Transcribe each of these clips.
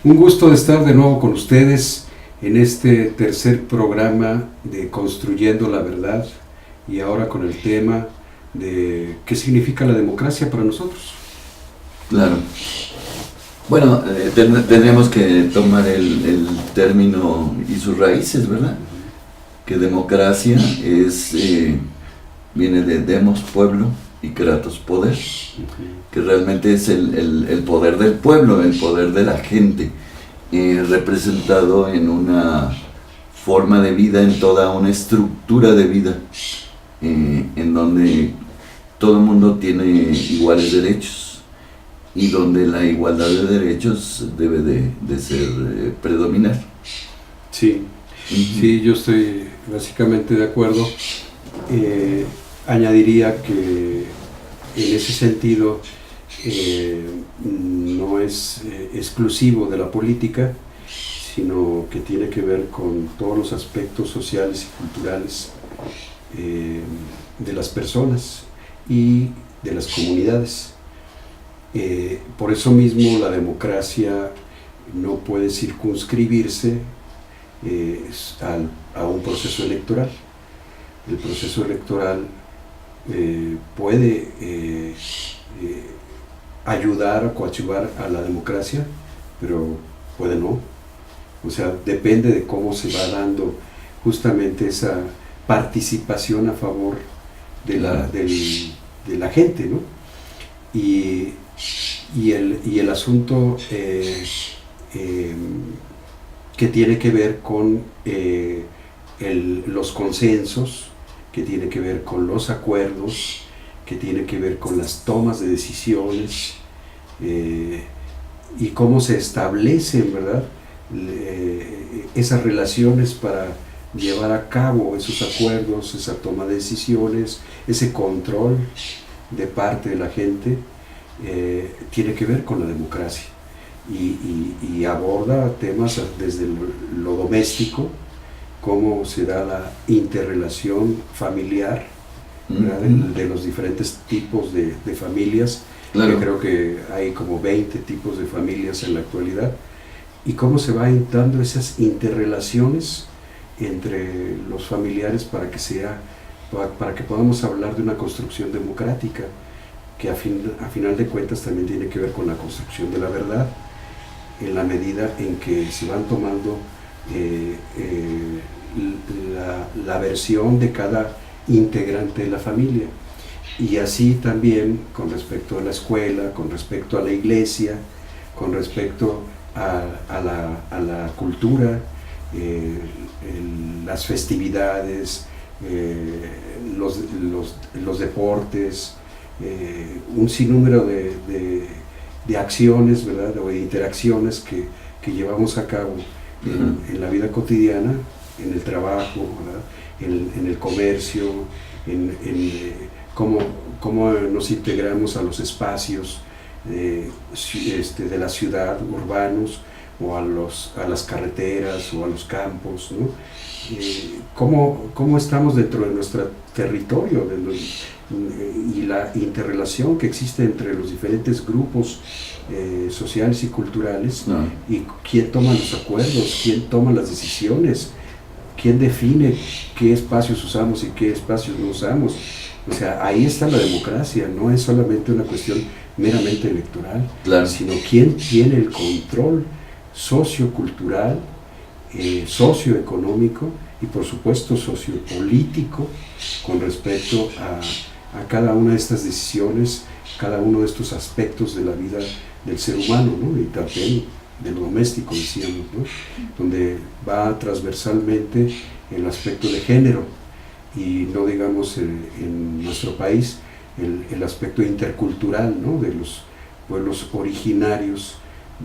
Un gusto de estar de nuevo con ustedes en este tercer programa de Construyendo la Verdad y ahora con el tema de qué significa la democracia para nosotros. Claro. Bueno, tendríamos que tomar el término y sus raíces, ¿verdad? Que democracia viene de demos, pueblo, y kratos, poder, que realmente es el poder del pueblo, el poder de la gente, representado en una forma de vida, en toda una estructura de vida, en donde todo el mundo tiene iguales derechos y donde la igualdad de derechos debe de ser predominar. Sí, sí, yo estoy básicamente de acuerdo. Añadiría que en ese sentido no es exclusivo de la política, sino que tiene que ver con todos los aspectos sociales y culturales de las personas y de las comunidades. Por eso mismo la democracia no puede circunscribirse a un proceso electoral. El proceso electoral puede ayudar o coadyuvar a la democracia, pero puede no. O sea, depende de cómo se va dando justamente esa participación a favor de la gente, ¿no? Y el asunto que tiene que ver con los consensos, que tiene que ver con los acuerdos, que tiene que ver con las tomas de decisiones y cómo se establecen, ¿verdad? Esas relaciones para llevar a cabo esos acuerdos, esa toma de decisiones, ese control de parte de la gente, tiene que ver con la democracia y aborda temas desde lo doméstico, cómo se da la interrelación familiar, de los diferentes tipos de familias. Claro. Que creo que hay como 20 tipos de familias en la actualidad, y cómo se van dando esas interrelaciones entre los familiares para que podamos hablar de una construcción democrática que a final de cuentas también tiene que ver con la construcción de la verdad, en la medida en que se van tomando la versión de cada integrante de la familia, y así también con respecto a la escuela, con respecto a la iglesia, con respecto a la cultura, las festividades, los deportes, un sinnúmero de acciones, ¿verdad? O de interacciones que llevamos a cabo en la vida cotidiana, en el trabajo, ¿verdad? En el comercio, en cómo nos integramos a los espacios de la ciudad, urbanos, o a las carreteras o a los campos, ¿no? Cómo estamos dentro de nuestro territorio y la interrelación que existe entre los diferentes grupos sociales y culturales, y quién toma los acuerdos, quién toma las decisiones, quién define qué espacios usamos y qué espacios no usamos. O sea, ahí está la democracia, no es solamente una cuestión meramente electoral, claro, sino quién tiene el control sociocultural, socioeconómico y por supuesto sociopolítico con respecto a cada una de estas decisiones, cada uno de estos aspectos de la vida del ser humano, ¿no? Y también de lo doméstico, decíamos, ¿no? Donde va transversalmente el aspecto de género, y no digamos en nuestro país el aspecto intercultural, ¿no? De los pueblos originarios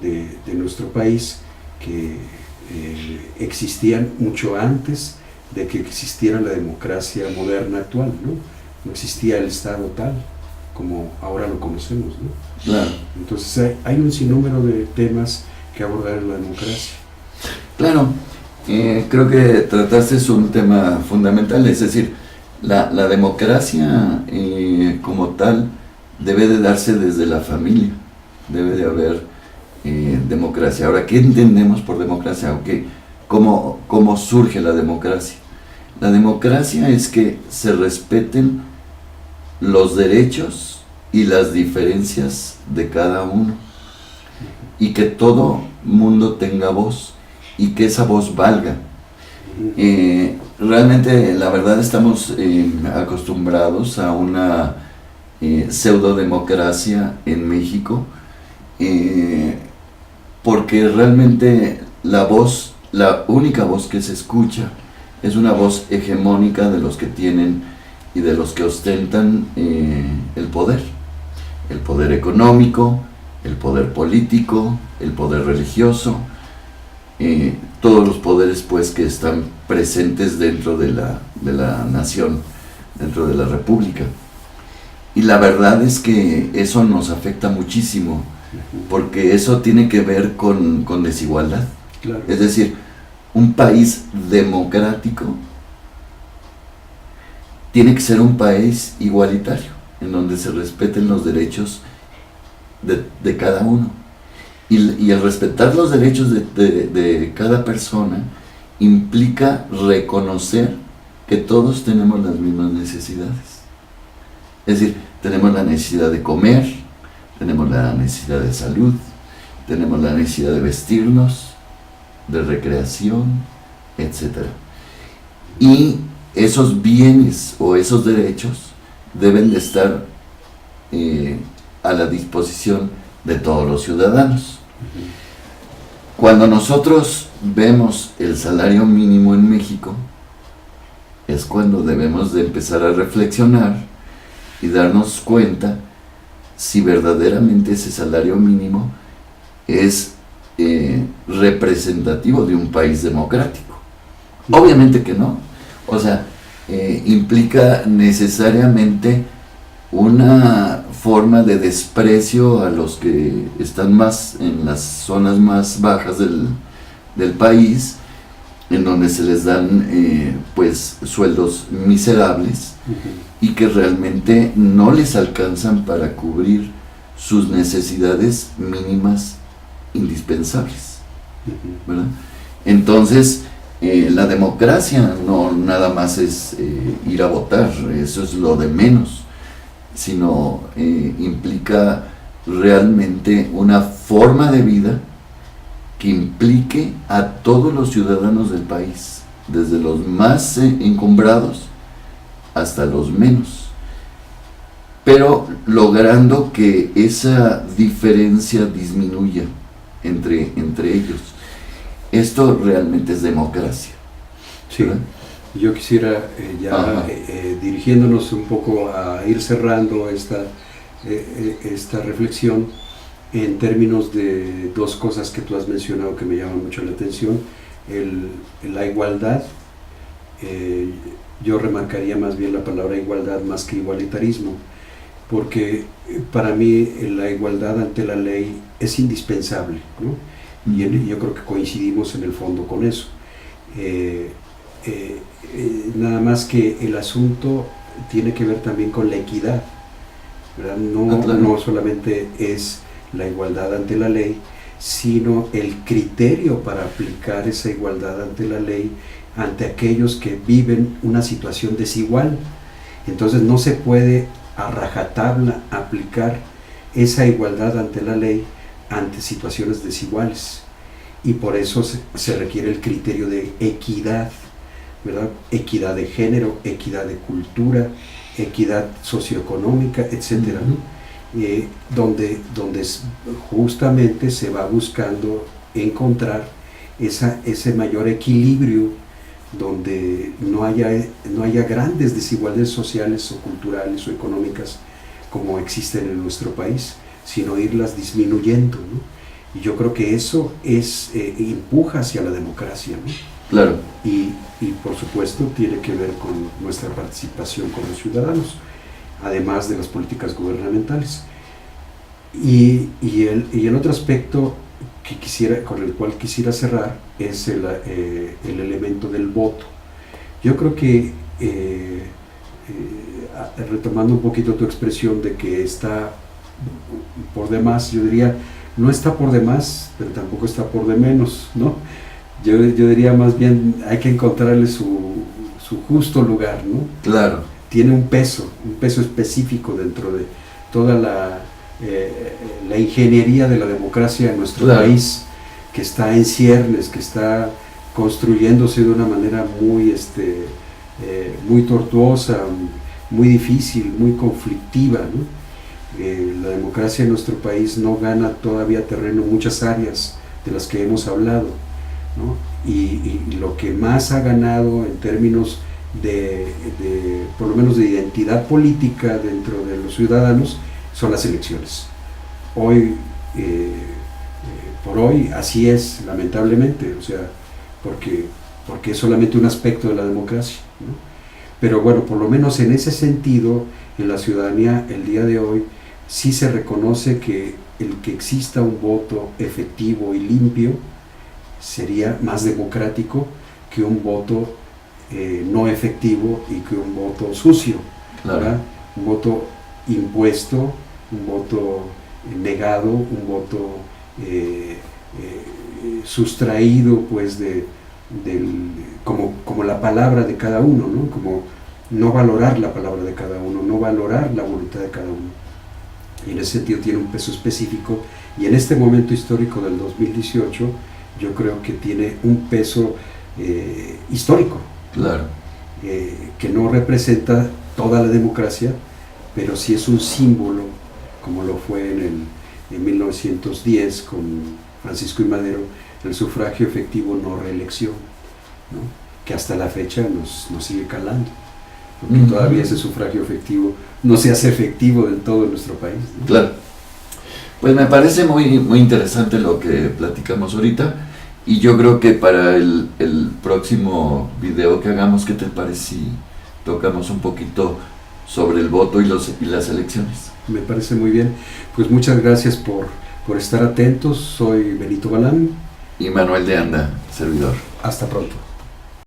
de nuestro país, que existían mucho antes de que existiera la democracia moderna actual, ¿no? No existía el Estado tal como ahora lo conocemos, ¿no? Claro. Entonces hay un sinnúmero de temas que abordar en la democracia. Claro, creo que trataste un tema fundamental, es decir, la democracia como tal debe de darse desde la familia, debe de haber democracia. Ahora, ¿qué entendemos por democracia? ¿Cómo surge la democracia? La democracia es que se respeten los derechos y las diferencias de cada uno, y que todo mundo tenga voz, y que esa voz valga. Realmente, la verdad, estamos acostumbrados a una pseudodemocracia en México, porque realmente la única voz que se escucha es una voz hegemónica de los que tienen y de los que ostentan el poder económico, el poder político, el poder religioso, todos los poderes pues que están presentes dentro de la nación, dentro de la república. Y la verdad es que eso nos afecta muchísimo, porque eso tiene que ver con desigualdad. Claro. Es decir, un país democrático tiene que ser un país igualitario, en donde se respeten los derechos de cada uno. Y el respetar los derechos de cada persona implica reconocer que todos tenemos las mismas necesidades. Es decir, tenemos la necesidad de comer, tenemos la necesidad de salud, tenemos la necesidad de vestirnos, de recreación, etc. Y esos bienes o esos derechos deben de estar a la disposición de todos los ciudadanos. Cuando nosotros vemos el salario mínimo en México, es cuando debemos de empezar a reflexionar y darnos cuenta si verdaderamente ese salario mínimo es representativo de un país democrático. Obviamente que no. O sea, implica necesariamente una forma de desprecio a los que están más en las zonas más bajas del país, en donde se les dan pues sueldos miserables y que realmente no les alcanzan para cubrir sus necesidades mínimas indispensables, ¿verdad? Entonces, la democracia no nada más es ir a votar, eso es lo de menos, sino implica realmente una forma de vida que implique a todos los ciudadanos del país, desde los más encumbrados hasta los menos, pero logrando que esa diferencia disminuya entre ellos. Esto realmente es democracia. Sí. ¿Verdad? Yo quisiera dirigiéndonos un poco a ir cerrando esta reflexión en términos de dos cosas que tú has mencionado que me llaman mucho la atención. La igualdad, yo remarcaría más bien la palabra igualdad más que igualitarismo, porque para mí la igualdad ante la ley es indispensable, ¿no? Y yo creo que coincidimos en el fondo con eso. Nada más que el asunto tiene que ver también con la equidad, ¿verdad? No solamente es la igualdad ante la ley, sino el criterio para aplicar esa igualdad ante la ley ante aquellos que viven una situación desigual. Entonces no se puede a rajatabla aplicar esa igualdad ante la ley ante situaciones desiguales, y por eso se requiere el criterio de equidad, ¿verdad? Equidad de género, equidad de cultura, equidad socioeconómica, etcétera, ¿no? Donde justamente se va buscando encontrar ese mayor equilibrio, donde no haya grandes desigualdades sociales o culturales o económicas como existen en nuestro país, sino irlas disminuyendo, ¿no? Y yo creo que eso empuja hacia la democracia, ¿no? Claro. Y por supuesto tiene que ver con nuestra participación como ciudadanos, además de las políticas gubernamentales. Y el otro aspecto con el cual quisiera cerrar es el elemento del voto. Yo creo que, retomando un poquito tu expresión de que está por demás, yo diría no está por de más, pero tampoco está por de menos, ¿no? Yo diría más bien, hay que encontrarle su justo lugar, ¿no? Claro. Tiene un peso específico dentro de toda la ingeniería de la democracia en nuestro país, que está en ciernes, que está construyéndose de una manera muy tortuosa, muy difícil, muy conflictiva, ¿no? La democracia en nuestro país no gana todavía terreno en muchas áreas de las que hemos hablado, ¿no? Y lo que más ha ganado en términos por lo menos de identidad política dentro de los ciudadanos son las elecciones. Hoy, por hoy, así es, lamentablemente, o sea, porque es solamente un aspecto de la democracia, ¿no? Pero bueno, por lo menos en ese sentido, en la ciudadanía el día de hoy sí se reconoce que el que exista un voto efectivo y limpio sería más democrático que un voto no efectivo y que un voto sucio, ¿verdad? Un voto impuesto, un voto negado, un voto sustraído pues como la palabra de cada uno, ¿no? Como no valorar la palabra de cada uno, no valorar la voluntad de cada uno. Y en ese sentido tiene un peso específico, y en este momento histórico del 2018 yo creo que tiene un peso histórico, claro, que no representa toda la democracia, pero sí es un símbolo, como lo fue en 1910 con Francisco I. Madero, el sufragio efectivo no reelección, ¿no? Que hasta la fecha nos sigue calando, porque todavía ese sufragio efectivo no se hace efectivo del todo en nuestro país, ¿no? Claro. Pues me parece muy, muy interesante lo que platicamos ahorita, y yo creo que para el próximo video que hagamos, ¿qué te parece si tocamos un poquito sobre el voto y las elecciones? Me parece muy bien. Pues muchas gracias por estar atentos. Soy Benito Balán. Y Manuel de Anda, servidor. Hasta pronto.